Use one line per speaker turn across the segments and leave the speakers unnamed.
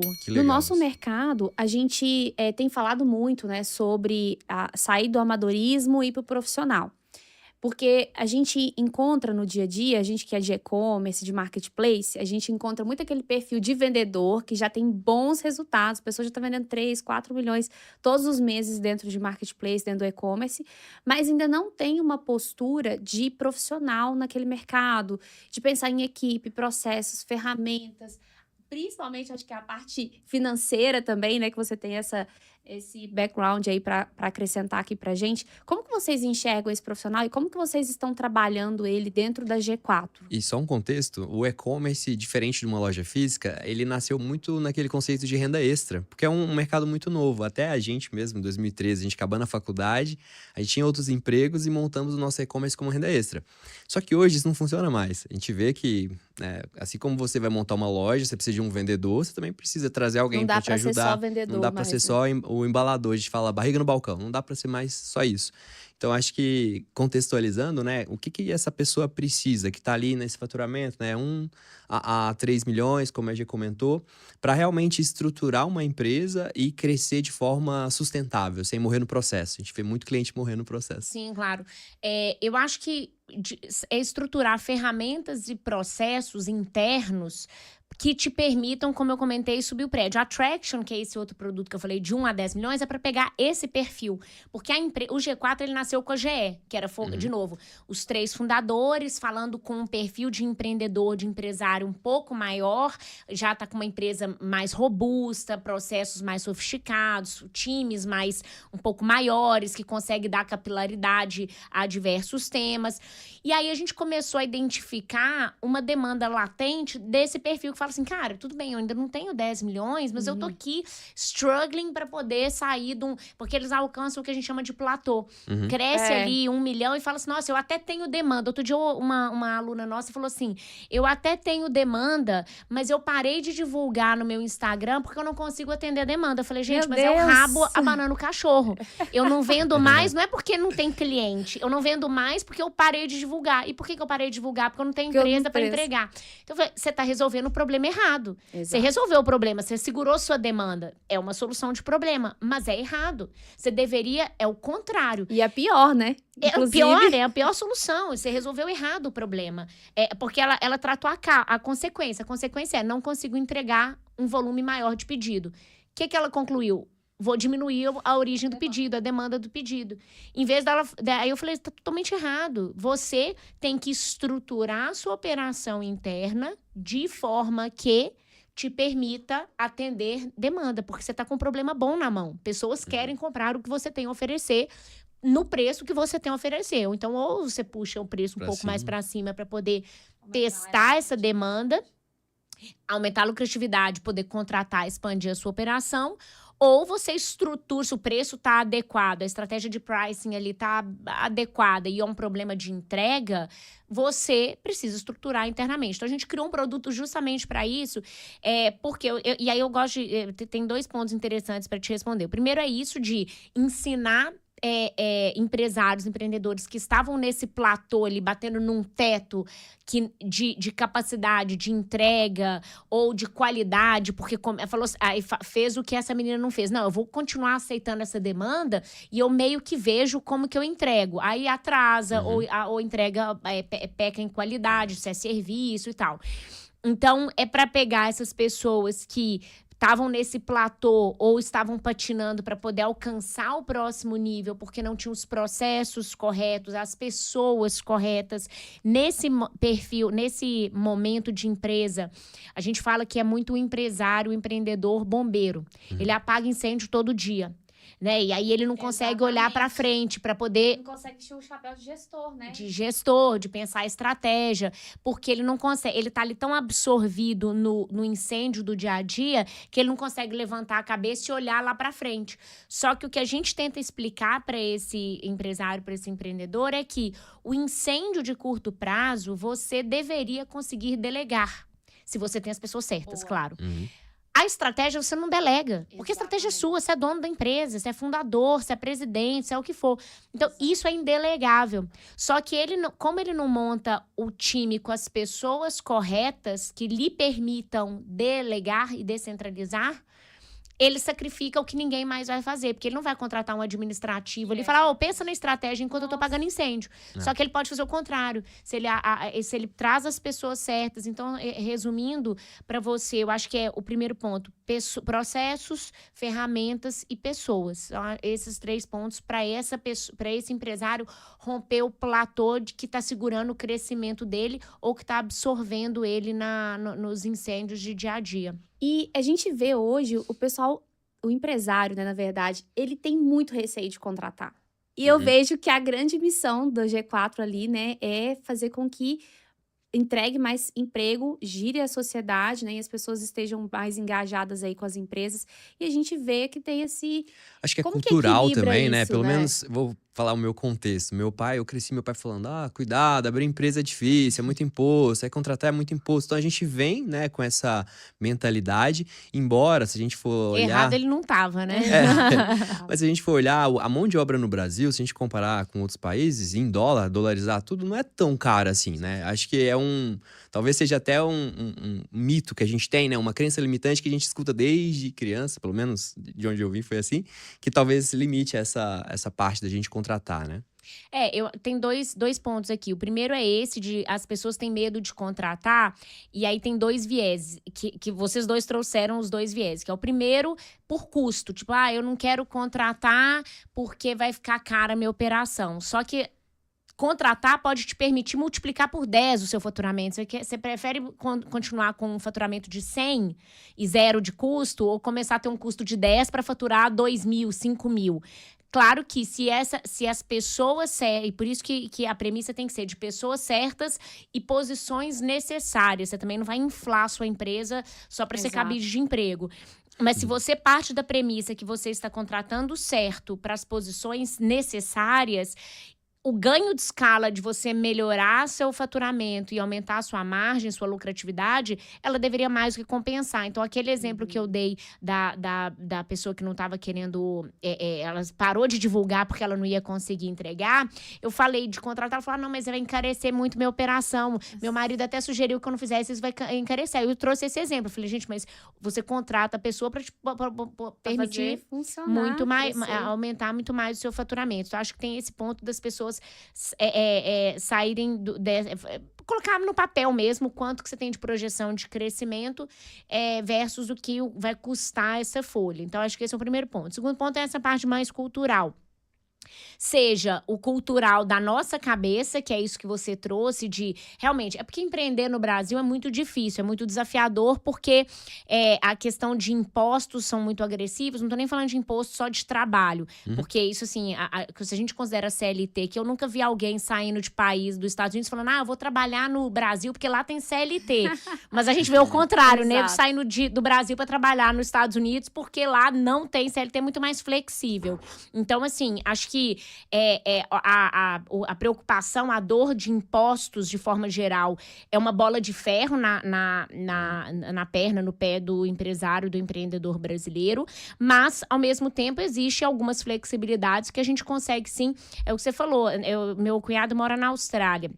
Que
No
legal
nosso
isso.
mercado, a gente tem falado muito, né, sobre sair do amadorismo e ir para o profissional. Porque a gente encontra no dia a dia, a gente que é de e-commerce, de marketplace, a gente encontra muito aquele perfil de vendedor que já tem bons resultados. A pessoa já está vendendo 3, 4 milhões todos os meses dentro de marketplace, dentro do e-commerce, mas ainda não tem uma postura de profissional naquele mercado, de pensar em equipe, processos, ferramentas. Principalmente, acho que a parte financeira também, né, que você tem esse background aí para acrescentar aqui pra gente. Como que vocês enxergam esse profissional e como que vocês estão trabalhando ele dentro da G4?
E só um contexto, o e-commerce, diferente de uma loja física, ele nasceu muito naquele conceito de renda extra, porque é um mercado muito novo. Até a gente mesmo, em 2013, a gente acabando a faculdade, a gente tinha outros empregos e montamos o nosso e-commerce como renda extra. Só que hoje isso não funciona mais. A gente vê que, né, assim como você vai montar uma loja, você precisa de um vendedor, você também precisa trazer
Não
alguém
dá
para te
para ser só
ajudar. Não
vendedor
dá para ser
mais, né?
só o embalador, a gente fala barriga no balcão, não dá para ser mais só isso. Então, acho que contextualizando, né, o que que essa pessoa precisa, que está ali nesse faturamento, né, 3 milhões, como a gente comentou, para realmente estruturar uma empresa e crescer de forma sustentável, sem morrer no processo. A gente vê muito cliente morrer no processo.
Sim, claro. Eu acho que é estruturar ferramentas e processos internos que te permitam, como eu comentei, subir o prédio. A Traction, que é esse outro produto que eu falei, de 1 a 10 milhões, é para pegar esse perfil. Porque o G4, ele nasceu com a GE, que era, de
Uhum.
novo, os 3 fundadores falando com um perfil de empreendedor, de empresário um pouco maior, já está com uma empresa mais robusta, processos mais sofisticados, times mais um pouco maiores, que consegue dar capilaridade a diversos temas. E aí a gente começou a identificar uma demanda latente desse perfil que fala assim, cara, tudo bem, eu ainda não tenho 10 milhões, mas eu tô aqui struggling para poder sair de um... Porque eles alcançam o que a gente chama de platô.
Uhum.
Cresce
É.
ali 1 milhão e fala assim, nossa, eu até tenho demanda. Outro dia uma aluna nossa falou assim, eu até tenho demanda, mas eu parei de divulgar no meu Instagram porque eu não consigo atender a demanda. Eu falei, gente,
Meu
mas é o
Deus!
rabo abanando o cachorro. Eu não vendo mais, não é porque não tem cliente. Eu não vendo mais porque eu parei de divulgar. E por que eu parei de divulgar? Porque eu não tenho
Porque eu não
empresa para
preço.
entregar. Então, eu falei, você tá resolvendo o problema errado. Você
Exato.
resolveu o problema, você segurou sua demanda. É uma solução de problema, mas é errado. Você deveria, é o contrário.
E é pior, né?
É a pior solução. Você resolveu errado o problema. Porque ela tratou a consequência. A consequência é não consigo entregar um volume maior de pedido. O que ela concluiu? Vou diminuir a origem do pedido, a demanda do pedido. Em vez dela... Aí eu falei, tá totalmente errado. Você tem que estruturar a sua operação interna de forma que te permita atender demanda, porque você tá com um problema bom na mão. Pessoas querem comprar o que você tem a oferecer no preço que você tem a oferecer. Então, ou você puxa o preço um
Pra
pouco mais
cima.
para cima para poder testar essa demanda, aumentar a lucratividade, poder contratar, expandir a sua operação, ou você estrutura, se o preço está adequado, a estratégia de pricing ali está adequada e é um problema de entrega, você precisa estruturar internamente. Então, a gente criou um produto justamente para isso, porque e aí eu gosto de... Tem 2 pontos interessantes para te responder. O primeiro é isso de ensinar empresários, empreendedores que estavam nesse platô ali, batendo num teto de capacidade, de entrega ou de qualidade, porque falou, aí fez o que essa menina não fez. Não, eu vou continuar aceitando essa demanda e eu meio que vejo como que eu entrego. Aí atrasa, ou entrega, peca em qualidade, se é serviço e tal. Então, é para pegar essas pessoas que estavam nesse platô ou estavam patinando para poder alcançar o próximo nível, porque não tinham os processos corretos, as pessoas corretas. Nesse perfil, nesse momento de empresa, a gente fala que é muito o empresário, o empreendedor, bombeiro. Ele apaga incêndio todo dia. Né? E aí ele não consegue olhar para frente para poder...
Não consegue vestir o chapéu de gestor, né?
De gestor, de pensar estratégia, porque ele não consegue, ele tá ali tão absorvido no incêndio do dia a dia que ele não consegue levantar a cabeça e olhar lá para frente. Só que o que a gente tenta explicar para esse empresário, para esse empreendedor é que o incêndio de curto prazo você deveria conseguir delegar, se você tem as pessoas certas, claro. A estratégia você não delega. Porque a estratégia é sua, você é dono da empresa, você é fundador, você é presidente, você é o que for. Então, isso é indelegável. Só que como ele não monta o time com as pessoas corretas que lhe permitam delegar e descentralizar, ele sacrifica o que ninguém mais vai fazer. Porque ele não vai contratar um administrativo ali e falar, pensa na estratégia enquanto eu tô pagando incêndio. Só que ele pode fazer o contrário. Se ele traz as pessoas certas. Então, resumindo para você, eu acho que é o primeiro ponto. Processos, ferramentas e pessoas. Então, esses 3 pontos para esse empresário romper o platô de que está segurando o crescimento dele ou que está absorvendo ele nos incêndios de dia a dia.
E a gente vê hoje o pessoal, o empresário, né, na verdade, ele tem muito receio de contratar. E eu vejo que a grande missão do G4 ali, né, é fazer com que entregue mais emprego, gire a sociedade, né, e as pessoas estejam mais engajadas aí com as empresas. E a gente vê que tem esse...
Acho que é
Como que
cultural
equilibra
também, né?
isso,
Pelo
né?
menos, vou falar o meu contexto. Eu cresci meu pai falando, cuidado, abrir empresa é difícil, é muito imposto, contratar é muito imposto. Então a gente vem, né, com essa mentalidade, embora, se a gente for olhar…
Errado ele não tava, né?
Mas se a gente for olhar a mão de obra no Brasil, se a gente comparar com outros países, em dólar, dolarizar tudo, não é tão caro assim, né? Acho que talvez seja até um mito que a gente tem, né? Uma crença limitante que a gente escuta desde criança, pelo menos de onde eu vim foi assim, que talvez limite essa parte da gente contratar, né?
Tem dois pontos aqui. O primeiro é esse de as pessoas têm medo de contratar, e aí tem 2 vieses, que vocês dois trouxeram os 2 vieses, que é o primeiro por custo. Tipo, eu não quero contratar porque vai ficar cara a minha operação. Só que contratar pode te permitir multiplicar por 10 o seu faturamento. Você prefere continuar com um faturamento de 100 e 0 de custo, ou começar a ter um custo de 10 para faturar 2.000, 5.000? Claro que se as pessoas e por isso que a premissa tem que ser de pessoas certas e posições necessárias. Você também não vai inflar a sua empresa só para ser cabide de emprego. Mas se você parte da premissa que você está contratando certo para as posições necessárias, o ganho de escala de você melhorar seu faturamento e aumentar a sua margem, sua lucratividade, ela deveria mais do que compensar. Então, aquele exemplo que eu dei da pessoa que não estava querendo… ela parou de divulgar porque ela não ia conseguir entregar. Eu falei de contratar, ela falou, não, mas vai encarecer muito minha operação. Meu marido até sugeriu que eu não fizesse, isso vai encarecer. Eu trouxe esse exemplo. Eu falei, gente, mas você contrata a pessoa para permitir muito mais, aumentar muito mais o seu faturamento. Então, acho que tem esse ponto das pessoas saírem colocar no papel mesmo quanto que você tem de projeção de crescimento versus o que vai custar essa folha. Então, acho que esse é o primeiro ponto. O segundo ponto é essa parte mais cultural. Seja o cultural da nossa cabeça, que é isso que você trouxe, de realmente, é porque empreender no Brasil é muito difícil, é muito desafiador, porque a questão de impostos são muito agressivos. Não tô nem falando de imposto só de trabalho, porque isso assim, se a gente considera CLT, que eu nunca vi alguém saindo de país dos Estados Unidos falando, eu vou trabalhar no Brasil porque lá tem CLT. Mas a gente vê o contrário, né? Saindo do Brasil para trabalhar nos Estados Unidos porque lá não tem CLT, é muito mais flexível. Então, assim, acho que a preocupação, a dor de impostos, de forma geral, é uma bola de ferro na perna, no pé do empresário, do empreendedor brasileiro. Mas, ao mesmo tempo, existe algumas flexibilidades que a gente consegue, sim. É o que você falou, meu cunhado mora na Austrália.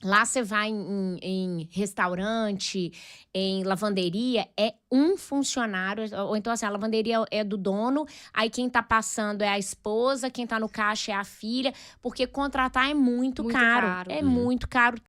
Lá você vai em restaurante, em lavanderia, é um funcionário, ou então assim, a lavanderia é do dono, aí quem tá passando é a esposa, quem tá no caixa é a filha, porque contratar é muito caro. É muito caro